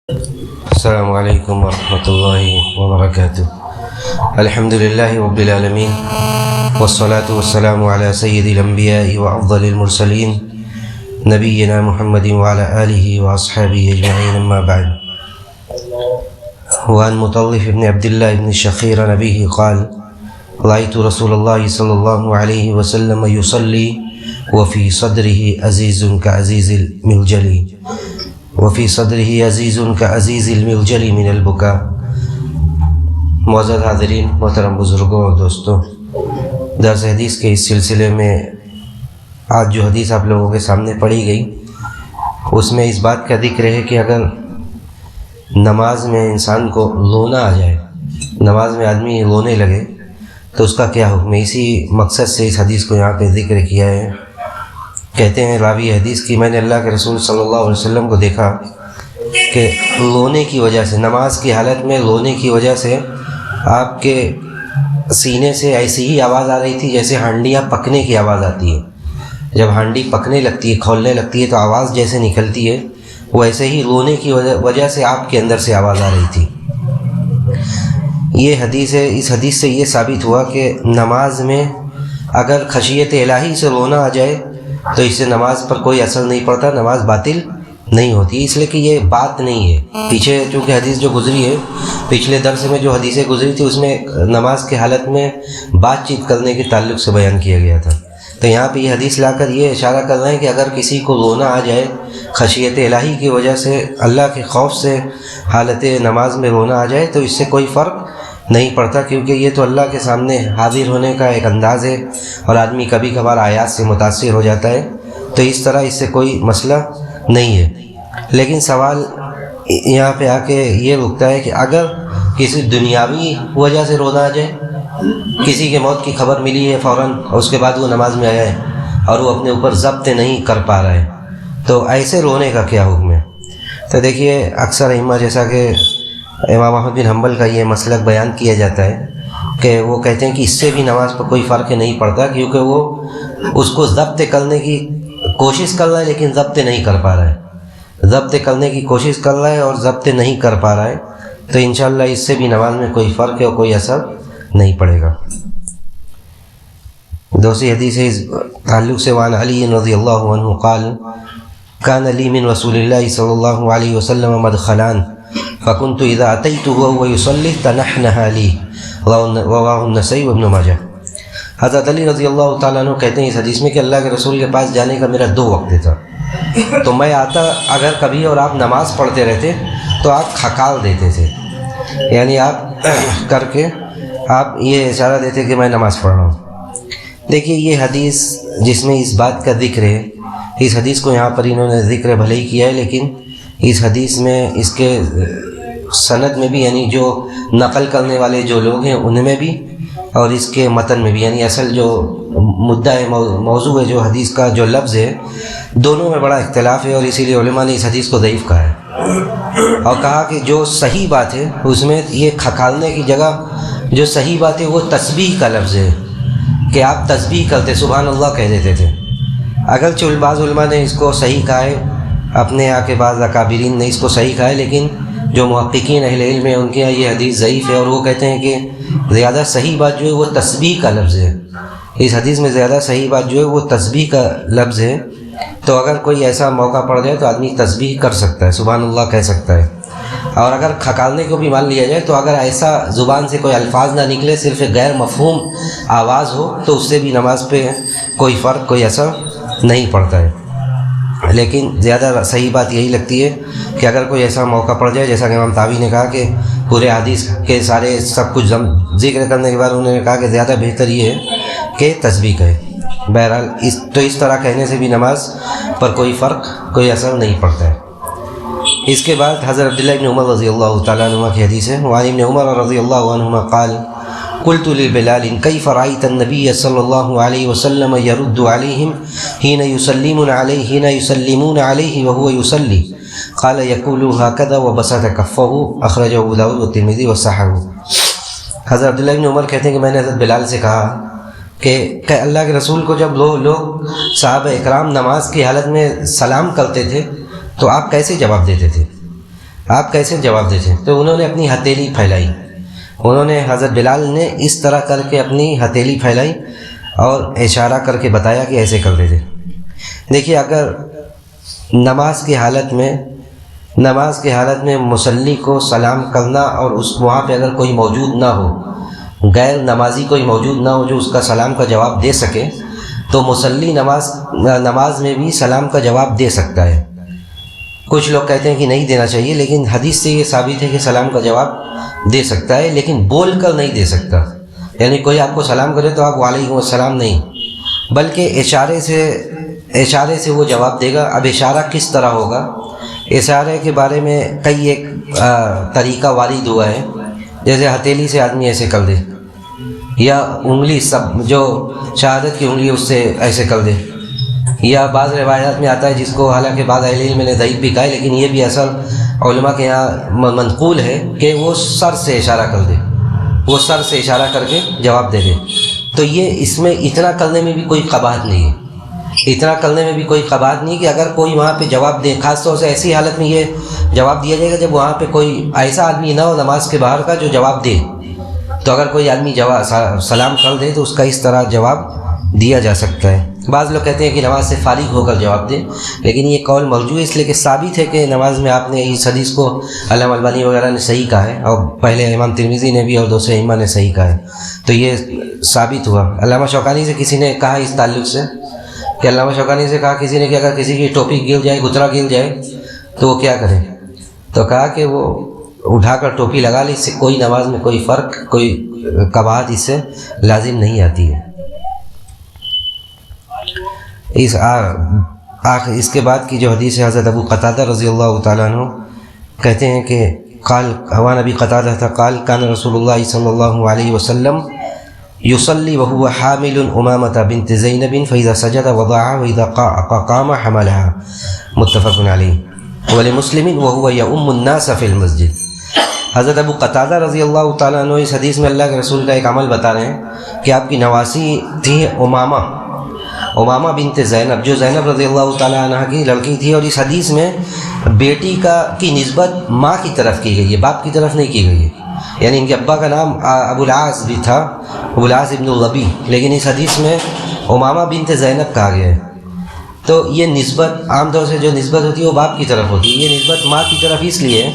السلام علیکم ورحمۃ اللہ وبرکاتہ۔ الحمد للہ رب العالمین والصلاة والسلام علی سید الانبیاء وافضل المرسلین نبینا محمد وعلی آلہ واصحابہ اجمعین، اما بعد۔ وعن مطلف بن عبد اللہ بن شخیر عن ابیہ قال رأیت رسول اللہ صلی اللہ علیہ وسلم یصلی وفی صدرہ عزیز کعزیز الملجل وفی صدرہ عزیز کعزیز الملجل من البکا۔ معزز حاضرین، محترم بزرگوں اور دوستوں، درس حدیث کے اس سلسلے میں آج جو حدیث آپ لوگوں کے سامنے پڑھی گئی، اس میں اس بات کا ذکر ہے کہ اگر نماز میں انسان کو رونا آ جائے، نماز میں آدمی رونے لگے تو اس کا کیا حکم ہے۔ اسی مقصد سے اس حدیث کو یہاں پہ ذکر کیا ہے۔ کہتے ہیں راوی حدیث کی، میں نے اللہ کے رسول صلی اللہ علیہ وسلم کو دیکھا کہ رونے کی وجہ سے، نماز کی حالت میں رونے کی وجہ سے آپ کے سینے سے ایسی ہی آواز آ رہی تھی جیسے ہانڈیاں پکنے کی آواز آتی ہے۔ جب ہانڈی پکنے لگتی ہے، کھولنے لگتی ہے تو آواز جیسے نکلتی ہے، وہ ایسے ہی رونے کی وجہ سے آپ کے اندر سے آواز آ رہی تھی۔ یہ حدیث ہے، اس حدیث سے یہ ثابت ہوا کہ نماز میں اگر خشیت الہی سے رونا آ جائے تو اس سے نماز پر کوئی اثر نہیں پڑتا، نماز باطل نہیں ہوتی، اس لیے کہ یہ بات نہیں ہے۔ پیچھے چونکہ حدیث جو گزری ہے، پچھلے درس میں جو حدیثیں گزری تھی اس میں نماز کی حالت میں بات چیت کرنے کے تعلق سے بیان کیا گیا تھا۔ تو یہاں پہ یہ حدیث لا کر یہ اشارہ کر رہے ہیں کہ اگر کسی کو رونا آ جائے خشیت الہی کی وجہ سے، اللہ کے خوف سے حالت نماز میں رونا آ جائے، تو اس سے کوئی فرق نہیں پڑتا، کیونکہ یہ تو اللہ کے سامنے حاضر ہونے کا ایک انداز ہے، اور آدمی کبھی کبھار آیات سے متاثر ہو جاتا ہے، تو اس طرح اس سے کوئی مسئلہ نہیں ہے۔ لیکن سوال یہاں پہ آ کے یہ رکتا ہے کہ اگر کسی دنیاوی وجہ سے رونا آ جائے، کسی کے موت کی خبر ملی ہے فوراً اور اس کے بعد وہ نماز میں آیا ہے اور وہ اپنے اوپر ضبط نہیں کر پا رہا ہے، تو ایسے رونے کا کیا حکم ہے؟ تو دیکھیے، اکثر ائمہ جیسا کہ امام احمد بن حنبل کا یہ مسلک بیان کیا جاتا ہے کہ وہ کہتے ہیں کہ اس سے بھی نماز پر کوئی فرق نہیں پڑتا، کیونکہ وہ اس کو ضبط کرنے کی کوشش کر رہا ہے لیکن ضبط نہیں کر پا رہا ہے، ضبط کرنے کی کوشش کر رہا ہے اور ضبط نہیں کر پا رہا ہے، تو انشاءاللہ اس سے بھی نماز میں کوئی فرق ہے اور کوئی اثر نہیں پڑے گا۔ دوسری حدیث ہے اس تعلق سے، وعن علی رضی اللہ عنہ قال کان لی من رسول اللہ صلی اللہ علیہ وسلم مدخلان فکنت اذا اتیتہ وهو یصلی تنحنح لی، رواہ النسائی وابن ماجہ۔ حضرت علی رضی اللہ تعالیٰ عنہ کہتے ہیں اس حدیث میں کہ اللہ کے رسول کے پاس جانے کا میرا 2 وقت تھا، تو میں آتا اگر کبھی اور آپ نماز پڑھتے رہتے تو آپ کھکال دیتے تھے، یعنی آپ کر کے آپ یہ اشارہ دیتے کہ میں نماز پڑھ رہا ہوں۔ دیکھیے، یہ حدیث جس میں اس بات کا ذکر ہے، اس حدیث کو یہاں پر انہوں نے ذکر بھلے ہی کیا ہے، لیکن اس حدیث میں اس کے سند میں بھی، یعنی جو نقل کرنے والے جو لوگ ہیں ان میں بھی اور اس کے متن میں بھی، یعنی اصل جو مدعا موضوع ہے، جو حدیث کا جو لفظ ہے، دونوں میں بڑا اختلاف ہے، اور اسی لیے علماء نے اس حدیث کو ضعیف کہا ہے اور کہا کہ جو صحیح بات ہے اس میں یہ کھکالنے کی جگہ جو صحیح بات ہے وہ تسبیح کا لفظ ہے، کہ آپ تسبیح کرتے، سبحان اللہ کہہ دیتے تھے۔ اگرچہ بعض علماء نے اس کو صحیح کہا ہے، اپنے یہاں کے بعض اکابرین نے اس کو صحیح کہا ہے، لیکن جو محققین اہل علم ہیں ان کے یہاں یہ حدیث ضعیف ہے، اور وہ کہتے ہیں کہ زیادہ صحیح بات جو ہے وہ تسبیح کا لفظ ہے۔ اس حدیث میں زیادہ صحیح بات جو ہے وہ تسبیح کا لفظ ہے، تو اگر کوئی ایسا موقع پڑ جائے تو آدمی تسبیح کر سکتا ہے، سبحان اللہ کہہ سکتا ہے۔ اور اگر کھکالنے کو بھی مان لیا جائے تو اگر ایسا زبان سے کوئی الفاظ نہ نکلے، صرف غیر مفہوم آواز ہو، تو اس سے بھی نماز پہ کوئی فرق، کوئی اثر نہیں پڑتا ہے۔ لیکن زیادہ صحیح بات یہی لگتی ہے کہ اگر کوئی ایسا موقع پڑ جائے، جیسا کہ امام طاوی نے کہا کہ پورے حدیث کے سارے سب کچھ ذکر کرنے کے بعد انہوں نے کہا کہ زیادہ بہتر یہ ہے کہ تسبیح کہے۔ بہرحال اس طرح کہنے سے بھی نماز پر کوئی فرق، کوئی اثر نہیں پڑتا ہے۔ اس کے بعد حضرت عبداللہ ابن عمر رضی اللہ تعالیٰ عنہ کی حدیث ہے، وعن ابن عمر رضی اللہ عنہما قال قلت لبلال كيف رأيت النبي صلى الله عليه وسلم يرد عليهم حين يسلمون عليه وهو يصلي؟ قال يقول هكذا وبسط كفه، اخرجه ابو داود والترمذي وصححه۔ حضرت عبداللہ ابن عمر کہتے ہیں کہ میں نے حضرت بلال سے کہا کہ اللہ کے رسول کو جب لوگ صحابہ اکرام نماز کی حالت میں سلام کرتے تھے تو آپ کیسے جواب دیتے تھے؟ آپ کیسے جواب دیتے؟ تو انہوں نے اپنی ہتھیلی پھیلائی، انہوں نے حضرت بلال نے اس طرح کر کے اپنی ہتھیلی پھیلائی اور اشارہ کر کے بتایا کہ ایسے کرتے تھے۔ دیکھیے اگر نماز کی حالت میں مصلی کو سلام کرنا اور وہاں پہ اگر کوئی موجود نہ ہو، غیر نمازی کوئی موجود نہ ہو جو اس کا سلام کا جواب دے سکے، تو مصلی نماز میں بھی سلام کا جواب دے سکتا ہے۔ کچھ لوگ کہتے ہیں کہ نہیں دینا چاہیے، لیکن حدیث سے یہ ثابت ہے کہ سلام کا جواب دے سکتا ہے، لیکن بول کر نہیں دے سکتا۔ یعنی کوئی آپ کو سلام کرے تو آپ وعلیکم السلام نہیں، بلکہ اشارے سے وہ جواب دے گا۔ اب اشارہ کس طرح ہوگا؟ اشارے کے بارے میں کئی ایک طریقہ وارد ہوا ہے، جیسے ہتھیلی سے آدمی ایسے کر دے، یا انگلی جو شہادت کی انگلی اس سے ایسے کر دے، یا بعض روایات میں آتا ہے جس کو حالانکہ بعض اہل علم نے ضعیف بھی کہا ہے، لیکن یہ بھی اصل علماء کے یہاں منقول ہے کہ وہ سر سے اشارہ کر دے، وہ سر سے اشارہ کر کے جواب دے دے۔ تو یہ اس میں اتنا کرنے میں بھی کوئی قباحت نہیں ہے، کہ اگر کوئی وہاں پہ جواب دے، خاص طور سے ایسی حالت میں یہ جواب دیا جائے گا جب وہاں پہ کوئی ایسا آدمی نہ ہو نماز کے باہر کا جو جواب دے۔ تو اگر کوئی آدمی سلام کر دے تو اس کا اس طرح جواب دیا جا سکتا ہے۔ بعض لوگ کہتے ہیں کہ نماز سے فارغ ہو کر جواب دیں، لیکن یہ قول مرجوح ہے، اس لیے کہ ثابت ہے کہ نماز میں آپ نے اس حدیث کو علامہ البانی وغیرہ نے صحیح کہا ہے، اور پہلے امام ترمذی نے بھی اور دوسرے ائمہ نے صحیح کہا ہے، تو یہ ثابت ہوا۔ علامہ شوکانی سے کسی نے کہا اس تعلق سے کہ علامہ شوکانی سے کہا کسی نے کہ اگر کسی کی ٹوپی گر جائے، گھترا گر جائے تو وہ کیا کرے؟ تو کہا کہ وہ اٹھا کر ٹوپی لگا لے، اس سے کوئی نماز میں کوئی فرق، کوئی قباحت اس سے لازم نہیں آتی ہے۔ اس کے بعد کی جو حدیث ہے، حضرت ابو قتادہ رضی اللہ تعالیٰ عنہ کہتے ہیں کہ قال عن ابی قتادہ قال کان رسول اللہ صلی اللہ علیہ وسلم یصلی وهو حامل امامۃ بنت زینب فاذا سجد وضعها واذا قام حملها متفق علیہ ولمسلم وهو یؤم الناس فی المسجد۔ حضرت ابو قتادہ رضی اللہ تعالیٰ عنہ اس حدیث میں اللہ کے رسول کا ایک عمل بتا رہے ہیں کہ آپ کی نواسی تھی امامہ بنت زینب، جو زینب رضی اللہ تعالیٰ عنہ کی لڑکی تھی، اور اس حدیث میں بیٹی کی نسبت ماں کی طرف کی گئی ہے، باپ کی طرف نہیں کی گئی ہے۔ یعنی ان کے ابا کا نام ابو العاص بھی تھا، ابو العاص ابن الربیع، لیکن اس حدیث میں امامہ بنت زینب کہا گیا ہے۔ تو یہ نسبت عام طور سے جو نسبت ہوتی ہے وہ باپ کی طرف ہوتی ہے، یہ نسبت ماں کی طرف اس لیے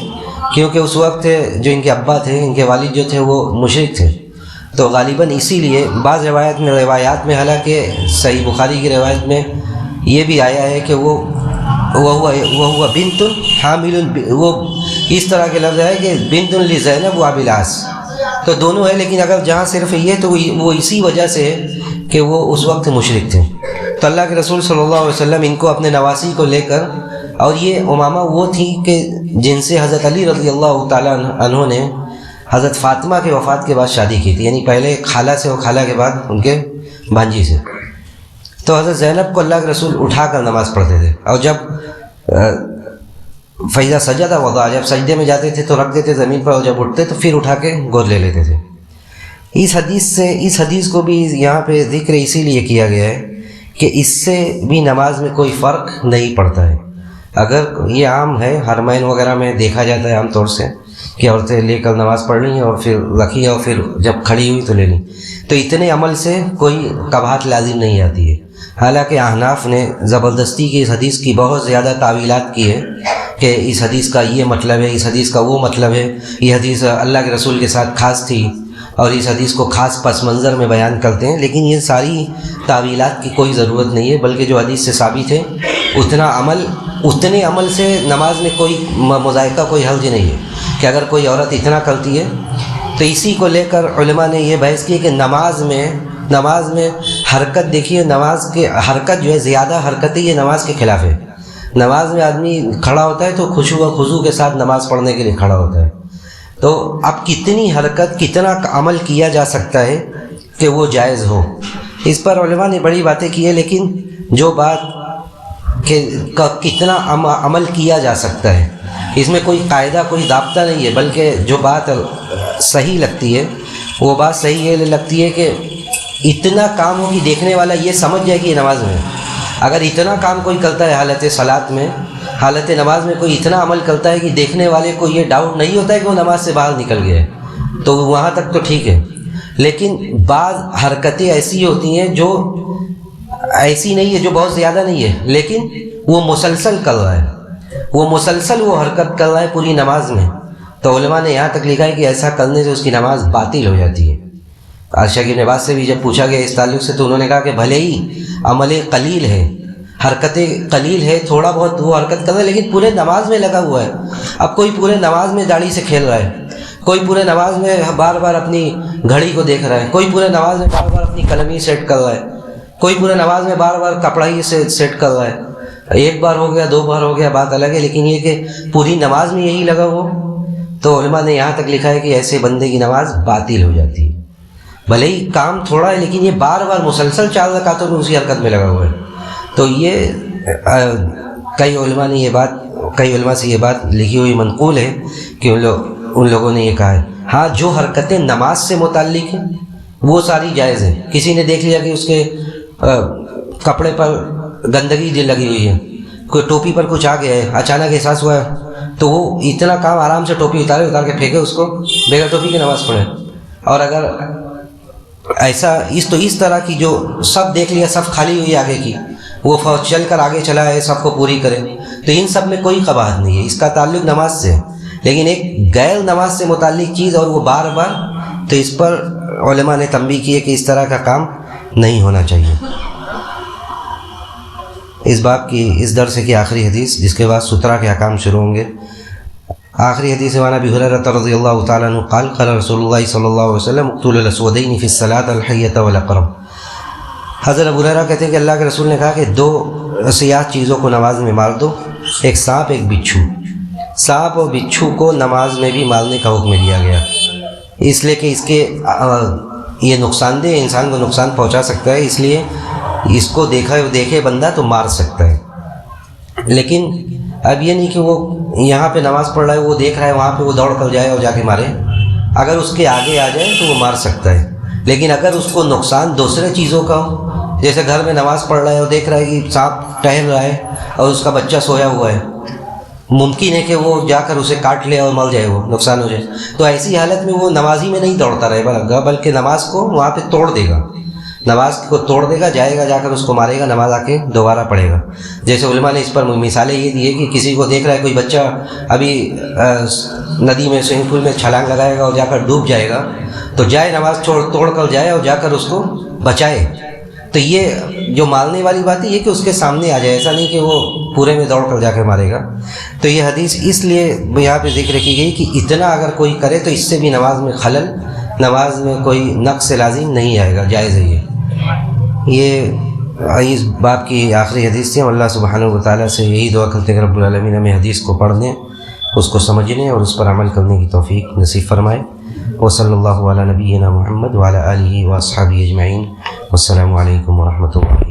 کیونکہ اس وقت جو ان کے ابا تھے، ان کے والد جو تھے وہ مشرک تھے، تو غالباً اسی لیے بعض روایات میں حالانکہ صحیح بخاری کی روایت میں یہ بھی آیا ہے کہ وہ بنت حامل، وہ اس طرح کے لفظ ہے کہ بنت لزینب و ابی العاص، تو دونوں ہے، لیکن اگر جہاں صرف یہ تو وہ اسی وجہ سے کہ وہ اس وقت مشرک تھے۔ تو اللہ کے رسول صلی اللہ علیہ وسلم ان کو اپنے نواسی کو لے کر، اور یہ امامہ وہ تھی کہ جن سے حضرت علی رضی اللہ تعالیٰ عنہ نے حضرت فاطمہ کے وفات کے بعد شادی کی تھی، یعنی پہلے خالہ سے اور خالہ کے بعد ان کے بھانجی سے۔ تو حضرت زینب کو اللہ کے رسول اٹھا کر نماز پڑھتے تھے، اور جب فیضا سجدہ وضع، جب سجدے میں جاتے تھے تو رکھ دیتے زمین پر، اور جب اٹھتے تو پھر اٹھا کے گود لے لیتے تھے۔ اس حدیث کو بھی یہاں پہ ذکر اسی لیے کیا گیا ہے کہ اس سے بھی نماز میں کوئی فرق نہیں پڑتا ہے۔ اگر یہ عام ہے، حرمین وغیرہ میں دیکھا جاتا ہے عام طور سے کہ عورتیں لے کر نماز پڑھ لی ہیں اور پھر رکھی اور پھر جب کھڑی ہوئی تو لے لیں، تو اتنے عمل سے کوئی قباحت لازم نہیں آتی ہے۔ حالانکہ احناف نے زبردستی کی اس حدیث کی بہت زیادہ تعویلات کی ہے کہ اس حدیث کا یہ مطلب ہے، اس حدیث کا وہ مطلب ہے، یہ حدیث اللہ کے رسول کے ساتھ خاص تھی اور اس حدیث کو خاص پس منظر میں بیان کرتے ہیں، لیکن یہ ساری تعویلات کی کوئی ضرورت نہیں ہے، بلکہ جو حدیث سے ثابت ہے اتنے عمل سے نماز میں کوئی مذائقہ، کوئی حرج نہیں ہے کہ اگر کوئی عورت اتنا کرتی ہے۔ تو اسی کو لے کر علماء نے یہ بحث کی کہ نماز میں حرکت، دیکھیے نماز کے حرکت جو ہے، زیادہ حرکت ہے، یہ نماز کے خلاف ہے۔ نماز میں آدمی کھڑا ہوتا ہے تو خشوع و خضوع کے ساتھ نماز پڑھنے کے لیے کھڑا ہوتا ہے، تو اب کتنی حرکت، کتنا عمل کیا جا سکتا ہے کہ وہ جائز ہو، اس پر علماء نے بڑی باتیں کی ہے، لیکن جو بات کہ کتنا عمل کیا جا سکتا ہے، اس میں کوئی قاعدہ، کوئی ضابطہ نہیں ہے، بلکہ جو بات صحیح لگتی ہے وہ بات صحیح یہ لگتی ہے کہ اتنا کام ہو کہ دیکھنے والا یہ سمجھ جائے کہ یہ نماز میں ہے۔ اگر اتنا کام کوئی کرتا ہے حالت صلاۃ میں، حالت نماز میں کوئی اتنا عمل کرتا ہے کہ دیکھنے والے کو یہ ڈاؤٹ نہیں ہوتا ہے کہ وہ نماز سے باہر نکل گیا ہے، تو وہاں تک تو ٹھیک ہے. لیکن بعض حرکتیں ایسی ہوتی ہیں جو ایسی نہیں ہے، جو بہت زیادہ نہیں ہے، لیکن وہ مسلسل کر رہا ہے، وہ مسلسل وہ حرکت کر رہا ہے پوری نماز میں، تو علماء نے یہاں تک لکھا ہے کہ ایسا کرنے سے اس کی نماز باطل ہو جاتی ہے. عائشہ ابن عباس سے بھی جب پوچھا گیا اس تعلق سے تو انہوں نے کہا کہ بھلے ہی عمل قلیل ہے، حرکتیں قلیل ہے، تھوڑا بہت وہ حرکت کر رہا ہے، لیکن پورے نماز میں لگا ہوا ہے. اب کوئی پورے نماز میں داڑھی سے کھیل رہا ہے، کوئی پورے نماز میں بار بار اپنی گھڑی کو دیکھ رہا ہے، کوئی پورے نماز میں بار بار اپنی قلمی سیٹ کر رہا ہے، کوئی پورے نماز میں بار بار کپڑا ہی سے سیٹ کر رہا ہے. ایک بار ہو گیا، 2 بار ہو گیا، بات الگ ہے، لیکن یہ کہ پوری نماز میں یہی لگا ہو، تو علماء نے یہاں تک لکھا ہے کہ ایسے بندے کی نماز باطل ہو جاتی ہے. بھلے ہی کام تھوڑا ہے، لیکن یہ بار بار مسلسل 4 رکعتوں میں اسی حرکت میں لگا ہوا ہے. تو یہ کئی علماء سے یہ بات لکھی ہوئی منقول ہے کہ ان لوگوں نے یہ کہا ہے. ہاں، جو حرکتیں نماز سے متعلق ہیں وہ ساری جائز ہیں. کسی نے دیکھ لیا کہ اس کے کپڑے پر گندگی لگی ہوئی ہے، کوئی ٹوپی پر کچھ آ گیا ہے، اچانک احساس ہوا ہے، تو وہ اتنا کام آرام سے ٹوپی اتار کے پھینکے، اس کو بغیر ٹوپی کی نماز پڑھے. اور اگر ایسا اس طرح کی جو سب دیکھ لیا، سب خالی ہوئی آگے کی، وہ فوج چل کر آگے چلا ہے، سب کو پوری کرے، تو ان سب میں کوئی قباحت نہیں ہے، اس کا تعلق نماز سے. لیکن ایک غیر نماز سے متعلق چیز اور وہ بار بار، تو اس پر علماء نے تنبیہ کی ہے کہ اس طرح کا کام نہیں ہونا چاہیے. اس باب کی اس درس کی آخری حدیث، جس کے بعد سترہ کے احکام شروع ہوں گے. آخری حدیث عن ابی ہریرہ رضی اللہ تعالیٰ عنہ قال قال رسول اللہ صلی اللہ علیہ وسلم اقتلوا الاسودین فی الصلاۃ الحیۃ والاقرب. حضرت ابو ہریرہ کہتے ہیں کہ اللہ کے رسول نے کہا کہ 2 سیاہ چیزوں کو نماز میں مار دو، ایک سانپ ایک بچھو. سانپ اور بچھو کو نماز میں بھی مارنے کا حکم دیا گیا، اس لیے کہ اس کے یہ نقصان دہ، انسان کو نقصان پہنچا سکتا ہے، اس لیے اس کو دیکھے بندہ تو مار سکتا ہے. لیکن اب یہ نہیں کہ وہ یہاں پہ نماز پڑھ رہا ہے، وہ دیکھ رہا ہے، وہاں پہ وہ دوڑ کر جائے اور جا کے مارے. اگر اس کے آگے آ جائے تو وہ مار سکتا ہے. لیکن اگر اس کو نقصان دوسرے چیزوں کا ہو، جیسے گھر میں نماز پڑھ رہا ہے اور دیکھ رہا ہے کہ سانپ ٹہل رہا ہے اور اس کا بچہ سویا ہوا ہے، ممکن ہے کہ وہ جا کر اسے کاٹ لے اور مر جائے، وہ نقصان ہو جائے، تو ایسی حالت میں وہ نمازی میں نہیں دوڑتا رہے گا، بلکہ نماز کو وہاں پہ توڑ دے گا، نماز کو توڑ دے گا، جائے گا، جا کر اس کو مارے گا، نماز آ کے دوبارہ پڑھے گا. جیسے علماء نے اس پر مثالیں یہ دی ہے کہ کسی کو دیکھ رہا ہے کوئی بچہ ابھی ندی میں، سوئمنگ پول میں چھلانگ لگائے گا اور جا کر ڈوب جائے گا، تو جائے نماز توڑ کر جائے اور جا کر اس کو بچائے. تو یہ جو مارنے والی بات ہے یہ کہ اس کے سامنے آ جائے، ایسا نہیں کہ وہ پورے میں دوڑ کر جا کر مارے گا. تو یہ حدیث اس لیے یہاں پہ ذکر کی گئی کہ اتنا اگر کوئی کرے تو اس سے بھی نماز میں خلل، نماز میں کوئی نقص لازم نہیں آئے گا، جائز ہے. یہ اس باب کی آخری حدیث تھی. ہم اللہ سبحانہ و تعالیٰ سے یہی دعا کرتے ہیں کہ رب العالمین ہمیں حدیث کو پڑھنے، اس کو سمجھنے اور اس پر عمل کرنے کی توفیق نصیب فرمائے. وصلی اللہ علی نبینا محمد وعلی آلہ واصحابہ اجمعین. والسلام علیکم ورحمۃ اللہ.